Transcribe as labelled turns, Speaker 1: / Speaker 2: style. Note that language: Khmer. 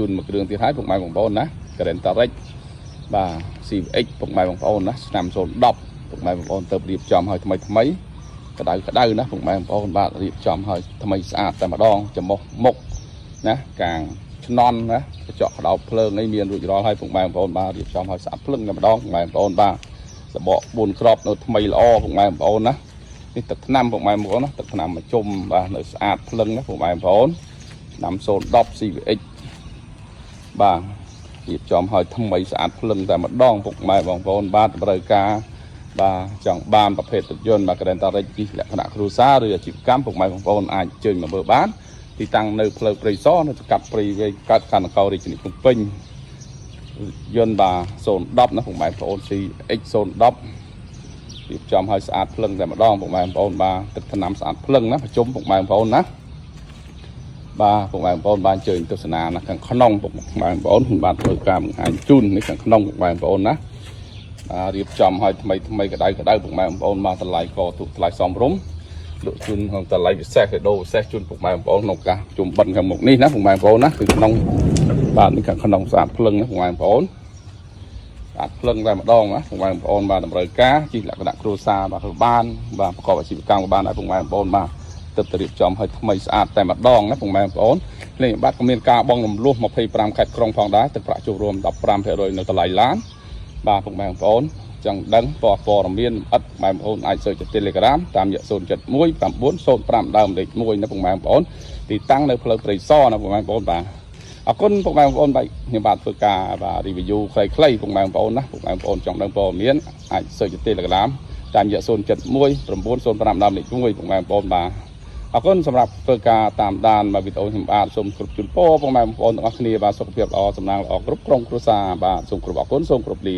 Speaker 1: ជួនមកគ្រឿងទៀតហើយពុកម៉ែបងប្អូនណា Granta Rex បាទ CX ពុកម៉ែបងប្អូនណាឆ្នាំ010ពុកម៉ែបងប្អូនទៅរៀបចំឲ្យថ្មីក្តៅណាពុកម៉ែបងប្អូនបាទរៀបចំឲ្យថ្មីស្អាតតែម្ដងចំមុខណាកាងឆ្នន់ណាកញ្ចក់ក្តោបភ្លើងនេះមានរួចរាល់ហើយពុកម៉ែបងប្អូនបាទរៀបចំឲ្យស្អាតភ្លឹងតែម្ដងពុកម៉ែបងប្អូនបាទសបក4ក្របនៅថ្មីល្អពុកម៉ែបងប្អូនណានេះទឹកថ្នាំពុកម៉ែបងប្អូនណាទឹកថ្នាំមកជុំបាទនៅស្អាតភ្លឹងណាពុកម៉ែបងប្អូនឆ្នាំ010 CVX បាទរៀបចំឲ្យថ្មីស្អាតភ្លឹងតែម្ដងពុកម៉ែបងប្អូនបាទតម្រូវការបាទចង់បានប្រភេទរថយន្ត Granta Rex នេះលក្ខណៈគ្រួសារឬអាជីវកម្មពុកម៉ែបងប្អូនអាចអញ្ជើញមកមើលបានទីតាំងនៅផ្លូវព្រៃសរនៅកាត់ព្រៃវែងកាត់ខណ្ឌនគររាជធានីភ្នំពេញយន្តបាទ010ណាពុកម៉ែបងប្អូន CX 010រៀបចំឲ្យស្អាតភ្លឹងតែម្ដងពុកម៉ែបងប្អូនបាទទឹកថ្នាំស្អាតភ្លឹងណាប្រជុំពុកម៉ែបងប្អូនណាបាទពុកម៉ែបងប្អូនបានជើញទស្សនាណាខាងក្នុងពុកម៉ែបងប្អូនខ្ញុំបានធ្វើការបង្ហាញជូននេះខាងក្នុងពុកម៉ែបងប្អូនណារៀបចំឲ្យថ្មីក្តៅពុកម៉ែបងប្អូនមកតម្លៃក៏ទូថ្លៃសមរម្យលក់ជូនក្នុងតម្លៃពិសេសកាដូពិសេសជូនពុកម៉ែបងប្អូនក្នុងការជុំបិណ្ឌខាងមុខនេះណាពុកម៉ែបងប្អូនណាគឺក្នុងបាទនេះខាងក្នុងស្អាតភ្លឹងណាពុកម៉ែបងប្អូនស្អាតភ្លឹងតែម្ដងណាពុកម៉ែបងប្អូនបាទតម្រូវការជិះលក្ខណៈគ្រួសារបាទបានបាទប្រកបអាជីវកម្មក៏បានដែរពុកម៉ែបងប្អូនបាទទៅរៀបចំឲ្យថ្មីស្អាតតែម្ដងណាពុកម៉ែបងប្អូនលេខបាត់ក៏មានការបង់រំលោះ25ខេត្តក្រុងផងដែរទឹកប្រាក់ចូលរួម 15% នៅតម្លៃឡានបាទពុកម៉ែបងប្អូនចង់ដឹងព័ត៌មានអិតបងប្អូនអាចសើច Telegram តាមរយៈ071 905ដើមលេខ1ណាពុកម៉ែបងប្អូនទីតាំងនៅផ្លូវព្រៃសរណាពុកម៉ែបងប្អូនបាទអរគុណពុកម៉ែបងប្អូនបាទខ្ញុំបាទធ្វើការបាទ review ខ្លីៗពុកម៉ែបងប្អូនណាពុកម៉ែបងប្អូនចង់ដឹងព័ត៌មានអាចសើច Telegram តាមរយៈ071 905ដើមលេខ1ពុកម៉ែបងប្អូនបាទអរគុណសម្រាប់ធ្វើការតាមដានវីដេអូខ្ញុំបាទសូមគ្រប់ជូនពរពុកម៉ែបងប្អូនទាំងអស់គ្នាបាទសុខភាពល្អសំណាងល្អគ្រប់ក្រុមគ្រួសារបាទសូមគ្រប់អរគុណសូមគ្រប់លា